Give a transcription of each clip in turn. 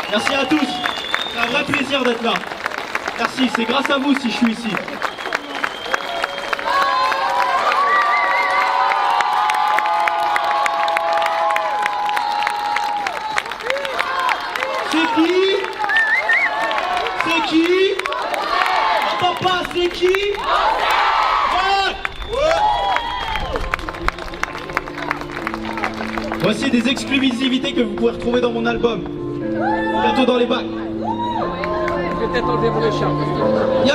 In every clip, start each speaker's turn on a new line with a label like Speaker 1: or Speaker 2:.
Speaker 1: Merci à tous. C'est un vrai plaisir d'être là. Merci, c'est grâce à vous si je suis ici. C'est qui? J'entends pas, c'est qui? Voici des exclusivités que vous pouvez retrouver dans mon album. Bientôt dans les bacs.
Speaker 2: Peut-être enlever mon écharpe.
Speaker 1: Yo!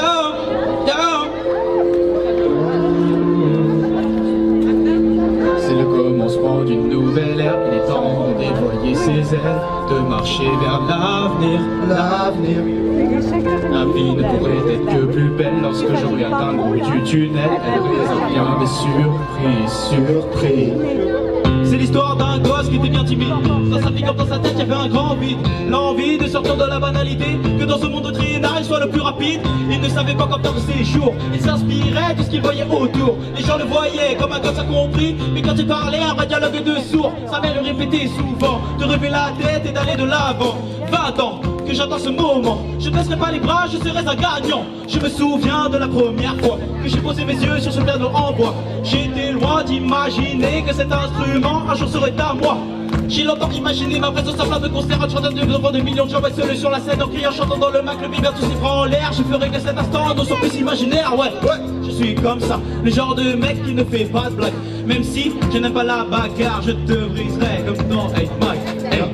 Speaker 3: C'est le commencement d'une nouvelle ère. Il est temps de déployer ses ailes, de marcher vers l'avenir. La vie ne pourrait être que plus belle lorsque j'aurai atteint le bout du tunnel. Elle réserve bien des surprises.
Speaker 1: C'est l'histoire d'un gosse qui était bien timide. Dans sa vie comme dans sa tête, il y avait un grand vide. L'envie de sortir de la banalité, que dans ce monde de triennal, il soit le plus rapide. Il ne savait pas comment perdre ses jours. Il s'inspirait de ce qu'il voyait autour. Les gens le voyaient comme un gosse incompris. Mais quand il parlait, un vrai dialogue de sourds. Sa mère le répétait souvent, de relever la tête et d'aller de l'avant. 20 ans que j'attends ce moment. Je ne baisserai pas les bras, je serai un gagnant. Je me souviens de la première fois que j'ai posé mes yeux sur ce piano en bois. J'étais loin d'imaginer que cet instrument un jour serait à moi. J'ai longtemps imaginé ma présence en plein de concerts, chantant devant des millions de gens seuls sur la scène, en criant, chantant dans le Mac, le bibert, tous ses bras en l'air. Je ferai que cet instant ne soit plus imaginaire, ouais. Je suis comme ça, le genre de mec qui ne fait pas de blague. Même si je n'aime pas la bagarre, je te briserai comme dans 8 Mile. Hey.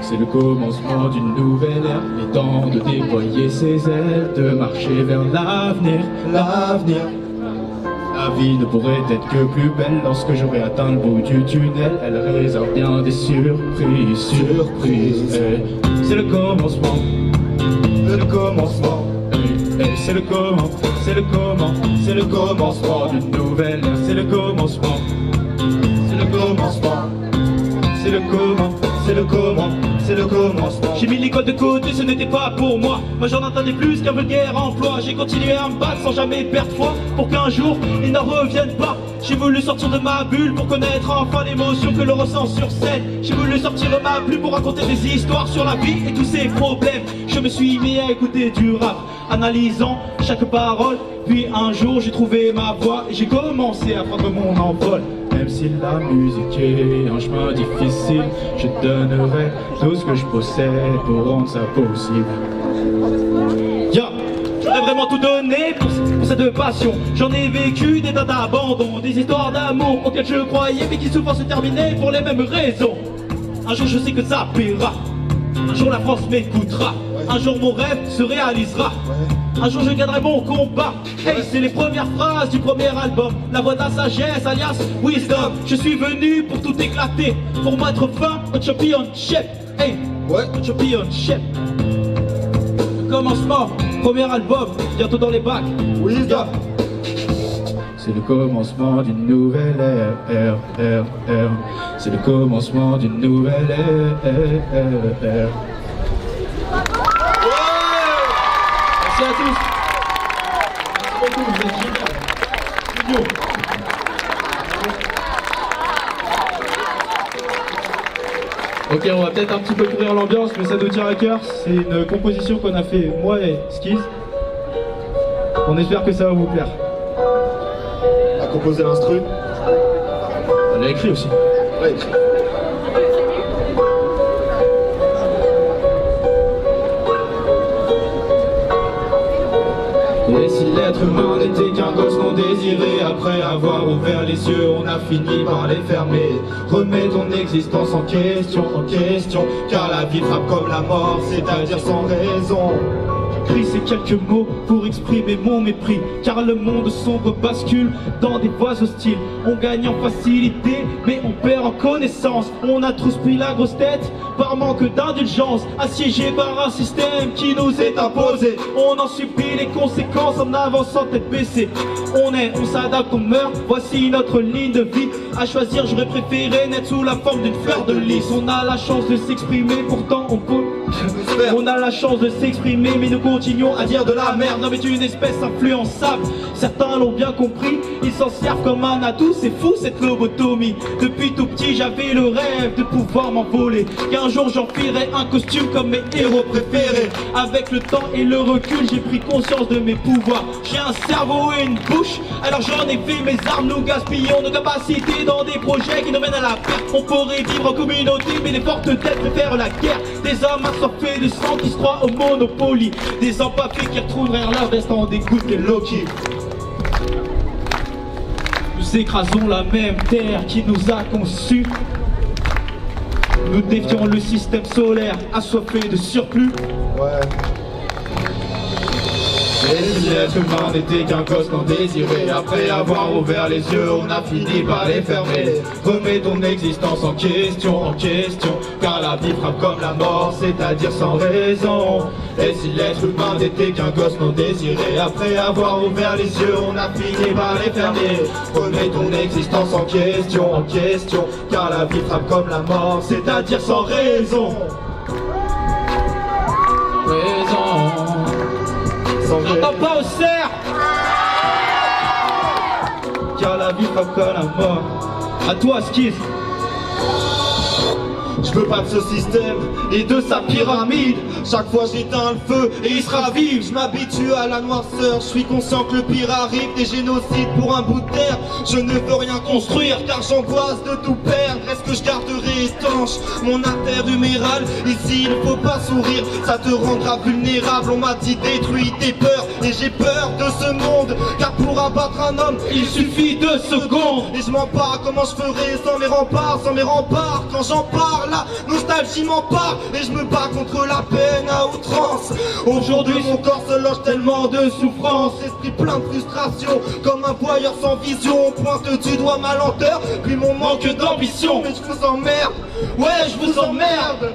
Speaker 3: C'est le commencement d'une nouvelle ère. Il est temps de déployer ses ailes, de marcher vers l'avenir. La vie ne pourrait être que plus belle lorsque j'aurai atteint le bout du tunnel. Elle réserve bien des surprises. Hey. C'est le commencement. C'est le commencement d'une nouvelle ère. C'est le commencement.
Speaker 1: J'ai mis l'école de côté, ce n'était pas pour moi. Moi j'en entendais plus qu'un vulgaire emploi. J'ai continué à me battre sans jamais perdre foi, pour qu'un jour ils n'en reviennent pas. J'ai voulu sortir de ma bulle pour connaître enfin l'émotion que l'on ressent sur scène. J'ai voulu sortir de ma bulle pour raconter des histoires sur la vie et tous ses problèmes. Je me suis mis à écouter du rap, analysant chaque parole. Puis un jour j'ai trouvé ma voix et j'ai commencé à prendre mon envol.
Speaker 3: Même si la musique est un chemin difficile, je donnerai tout ce que je possède pour rendre ça possible.
Speaker 1: J'aurais vraiment tout donné pour cette passion. J'en ai vécu des tas d'abandons, des histoires d'amour auxquelles je croyais mais qui souvent se terminaient pour les mêmes raisons. Un jour je sais que ça paiera, un jour la France m'écoutera, un jour mon rêve se réalisera, un jour je gagnerai mon combat. Hey, c'est les premières phrases du premier album, la voix de la sagesse alias Wisdom. Je suis venu pour tout éclater, pour mettre fin au championship. Hey, au championship. Le commencement, premier album, bientôt dans les bacs.
Speaker 3: Wisdom. C'est le commencement d'une nouvelle ère. C'est le commencement d'une nouvelle ère.
Speaker 1: Merci à tous. Merci beaucoup, vous êtes géniaux. Ok, on va peut-être un petit peu pourrir l'ambiance, mais ça nous tient à cœur. C'est une composition qu'on a fait moi et Skiz. On espère que ça va vous plaire.
Speaker 4: A composé l'instru.
Speaker 1: On l'a écrit aussi.
Speaker 4: Ouais, écrit.
Speaker 3: Et si l'être humain n'était qu'un gosse non désiré, après avoir ouvert les yeux, on a fini par les fermer. Remets ton existence en question, car la vie frappe comme la mort, c'est-à-dire sans raison.
Speaker 1: J'écris ces quelques mots pour exprimer mon mépris, car le monde sombre bascule dans des voies hostiles. On gagne en facilité, mais on perd en connaissance. On a tous pris la grosse tête par manque d'indulgence, assiégé par un système qui nous est imposé. On en subit les conséquences en avançant tête baissée. On s'adapte, on meurt, voici notre ligne de vie. À choisir, j'aurais préféré naître sous la forme d'une fleur de lys. On a la chance de s'exprimer, pourtant on a la chance de s'exprimer, mais nous continuons à dire de la merde. L'homme est une espèce influençable, certains l'ont bien compris, ils s'en servent comme un atout, c'est fou cette lobotomie. Depuis tout petit j'avais le rêve de pouvoir m'envoler, qu'un jour j'enfilerai un costume comme mes héros préférés. Avec le temps et le recul j'ai pris conscience de mes pouvoirs. J'ai un cerveau et une bouche, alors j'en ai fait mes armes. Nous gaspillons nos capacités dans des projets qui nous mènent à la perte. On pourrait vivre en communauté mais les fortes têtes préfèrent la guerre. Des hommes assoiffés de sang qui se croient au Monopoly, des sans-papiers qui retrouveraient leur veste en dégoût et Loki. Nous écrasons la même terre qui nous a conçus. Nous défions le système solaire assoiffé de surplus.
Speaker 4: Ouais.
Speaker 3: Et si l'être humain n'était qu'un gosse non désiré, après avoir ouvert les yeux, on a fini par les fermer. Remets ton existence en question, car la vie frappe comme la mort, c'est-à-dire sans raison. Et si l'être humain n'était qu'un gosse non désiré, après avoir ouvert les yeux, on a fini par les fermer. Remets ton existence en question, car la vie frappe comme la mort, c'est-à-dire sans raison.
Speaker 1: J'entends pas au cerf, car la vie frappe comme la mort. À toi Skiz.
Speaker 3: Je veux pas de ce système et de sa pyramide. Chaque fois j'éteins le feu et il se ravive. Je m'habitue à la noirceur, je suis conscient que le pire arrive. Des génocides pour un bout de terre, je ne veux rien construire car j'angoisse de tout perdre. Est-ce que je garderai étanche mon artère humérale? Ici il faut pas sourire, ça te rendra vulnérable. On m'a dit détruis tes peurs et j'ai peur de ce monde, car pour abattre un homme
Speaker 1: Il suffit de secondes.
Speaker 3: et je m'en parle, comment je ferai sans mes remparts, quand j'en parle, la nostalgie m'empare et je me bats contre la peine à outrance. Aujourd'hui mon corps se loge tellement de souffrance, esprit plein de frustration, comme un voyeur sans vision. On pointe du doigt ma lenteur, puis mon manque d'ambition. Mais je vous emmerde, ouais je vous emmerde.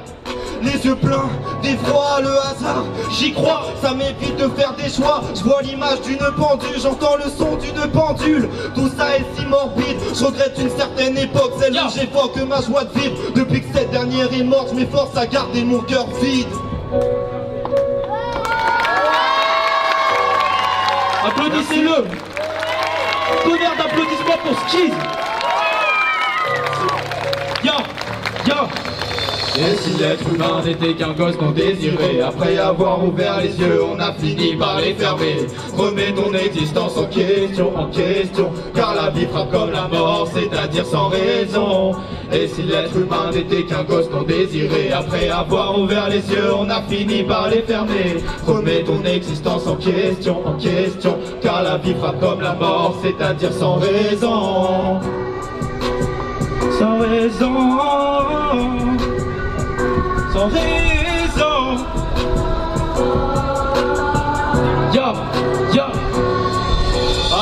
Speaker 3: Les yeux pleins d'effroi, le hasard, j'y crois, ça m'évite de faire des choix. Je vois l'image d'une pendule, j'entends le son d'une pendule. Tout ça est si morbide, je regrette une certaine époque, celle où j'évoque ma joie de vivre. Depuis que cette dernière est morte, je m'efforce à garder mon cœur vide.
Speaker 1: Applaudissez-le. Tonnerre d'applaudissements pour Skiz. Yo.
Speaker 3: Et si l'être humain n'était qu'un gosse non désiré, après avoir ouvert les yeux, on a fini par les fermer. Remets ton existence en question, car la vie frappe comme la mort, c'est-à-dire sans raison. Et si l'être humain n'était qu'un gosse non désiré, après avoir ouvert les yeux, on a fini par les fermer. Remets ton existence en question, car la vie frappe comme la mort, c'est-à-dire sans raison.
Speaker 1: Sans raison. Sans raison. Yo.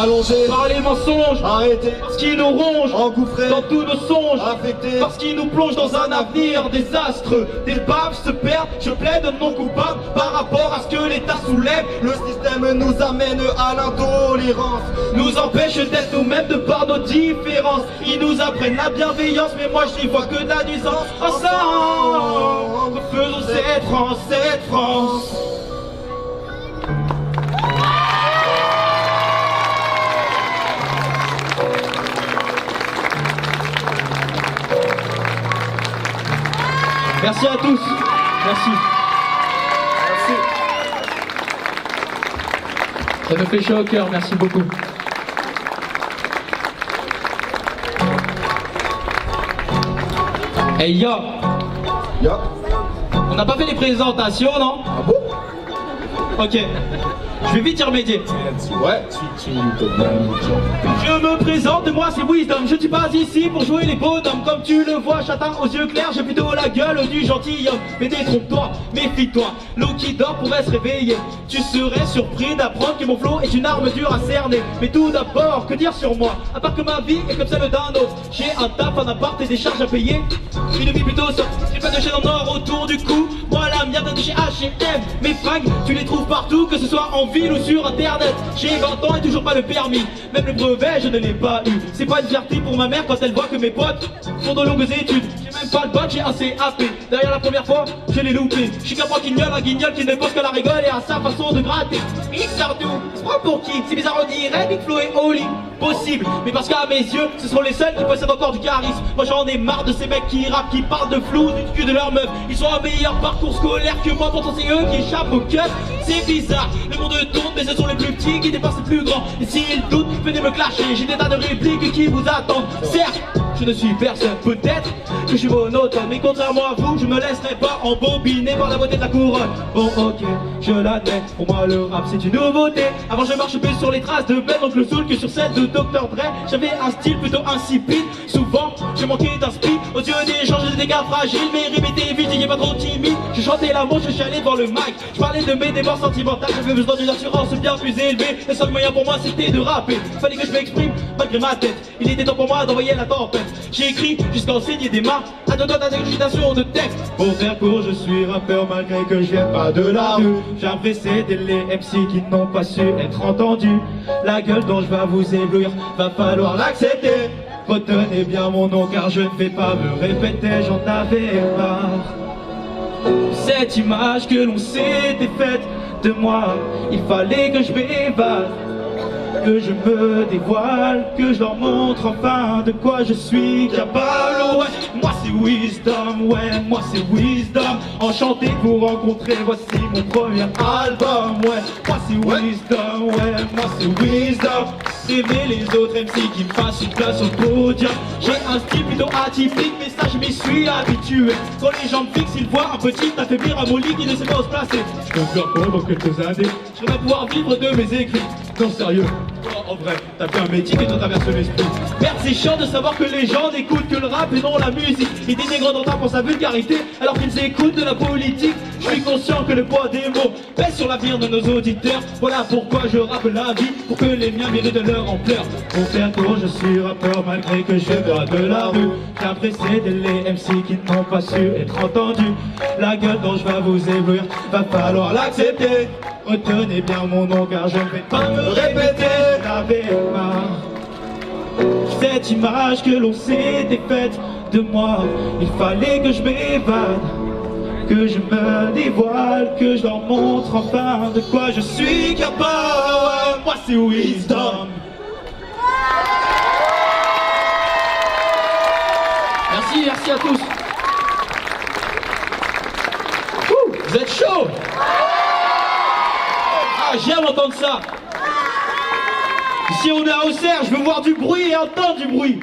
Speaker 3: Allongé,
Speaker 1: Par les mensonges,
Speaker 3: arrêtez,
Speaker 1: parce qu'ils nous rongent
Speaker 3: engouffré,
Speaker 1: dans tous nos songes,
Speaker 3: affecté,
Speaker 1: parce qu'ils nous plongent dans un avenir désastreux. Des baves se perdent, je plaide non coupable par rapport à ce que l'État soulève.
Speaker 3: le système nous amène à l'intolérance.
Speaker 1: Nous empêche d'être nous-mêmes de par nos différences. Ils nous apprennent la bienveillance, mais moi je n'y vois que de la nuisance. Ensemble, faisons cette France. Merci à tous. Merci. Ça me fait chaud au cœur, merci beaucoup. Hey yo,
Speaker 4: Yo.
Speaker 1: on n'a pas fait les présentations, non?
Speaker 4: Ah bon?
Speaker 1: Ok, je vais vite y remédier.
Speaker 4: Ouais, tu te donnes.
Speaker 1: Je me présente, moi c'est Wisdom. Je ne suis pas ici pour jouer les bonhommes. Comme tu le vois, châtain aux yeux clairs, j'ai plutôt la gueule du gentilhomme. Mais détrompe-toi, méfie-toi, l'eau qui dort pourrait se réveiller. Tu serais surpris d'apprendre que mon flow est une arme dure à cerner. Mais tout d'abord, que dire sur moi? À part que ma vie est comme celle d'un autre. J'ai un taf, un appart et des charges à payer. Une vie plutôt sobre, j'ai pas de chaîne en or autour du cou. Moi la mienne vient de chez H&M. Mes fringues, tu les trouves partout, que ce soit en ville ou sur internet. J'ai 20 ans et toujours pas le permis. Même le brevet je ne l'ai pas eu. C'est pas une fierté pour ma mère quand elle voit que mes potes font de longues études. J'ai même pas le bac, j'ai un CAP. Derrière la première fois, je l'ai loupé. Je suis qu'un guignol, un guignol qui ne pense que la rigole et à sa façon de gratter. Mix Sardou, prends pour qui? C'est bizarre, on dirait Big Flo et Oli. Possible, mais parce qu'à mes yeux, ce sont les seuls qui possèdent encore du charisme. Moi j'en ai marre de ces mecs qui rappent, qui parlent de flou, du cul de leur meuf. Ils ont un meilleur parcours scolaire que moi, pourtant c'est eux qui échappent au cut. C'est bizarre, le monde tourne, mais ce sont les plus petits qui dépassent les plus grands. Et s'ils doutent, venez me clasher, j'ai des tas de répliques qui vous attendent. Certes, je ne suis personne, peut-être que je suis monotone, mais contrairement à vous, je me laisserai pas embobiner par la beauté de la couronne. Bon ok, je l'admets, pour moi le rap c'est une nouveauté. Avant je marche plus sur les traces de Ben, donc le soul que sur celle de Dr Dre. J'avais un style plutôt insipide, souvent je manquais d'inspi. Aux yeux des gens j'ai des gars fragiles, mais répétez vite, j'étais pas trop timide. Je chantais l'amour, je suis allé devant le mic. Je parlais de mes débords sentimentales, j'avais besoin d'une assurance bien plus élevée. Le seul moyen pour moi c'était de rapper, fallait que je m'exprime malgré ma tête. Il était temps pour moi d'envoyer la tempête. J'ai écrit jusqu'à enseigner des mains, à deux doigts d'ingurgitation de texte.
Speaker 3: Pour faire court, je suis rappeur malgré que je viens pas de la rue. J'ai précédé les MC qui n'ont pas su être entendus. La gueule dont je vais vous éblouir, va falloir l'accepter. Retenez bien mon nom car je ne vais pas me répéter, j'en avais marre. Cette image que l'on s'était faite de moi, il fallait que je m'évade, que je me dévoile, que je leur montre enfin de quoi je suis capable. Ouais, moi c'est Wisdom, ouais, moi c'est Wisdom. Enchanté de vous rencontrer, voici mon premier album. Ouais, moi c'est Wisdom, ouais, moi c'est Wisdom. Rêver les autres MC qui me fassent une place au podium. J'ai un style plutôt atypique, mais ça je m'y suis habitué. Quand les gens me fixent, ils voient un petit affaiblir un molly qui ne sait pas où se placer.
Speaker 4: Je peux faire quoi dans quelques années?
Speaker 3: Je vais pouvoir vivre de mes écrits.
Speaker 4: Non, sérieux.
Speaker 3: En vrai, t'as fait un métier qui te traverse l'esprit.
Speaker 1: Merde, c'est chiant de savoir que les gens n'écoutent que le rap et non la musique. Ils dénigrent d'autant pour sa vulgarité alors qu'ils écoutent de la politique. Je suis conscient que le poids des mots pèse sur l'avenir de nos auditeurs. Voilà pourquoi je rappe la vie, pour que les miens méritent de leur ampleur.
Speaker 3: Pour faire court, je suis rappeur malgré que je viens pas de la rue. J'ai précédé les MC qui n'ont pas su être entendus. La gueule dont je vais vous éblouir, va falloir l'accepter. Retenez bien mon nom car je ne vais pas me répéter. J'avais marre. Cette image que l'on s'était faite de moi, il fallait que je m'évade, que je me dévoile, que je leur montre enfin de quoi je suis capable. Moi c'est Wisdom.
Speaker 1: Merci, merci à tous. Ouh, vous êtes chaud. Ah, j'aime entendre ça. Ici on est à Auxerre, je veux voir du bruit et entendre du bruit.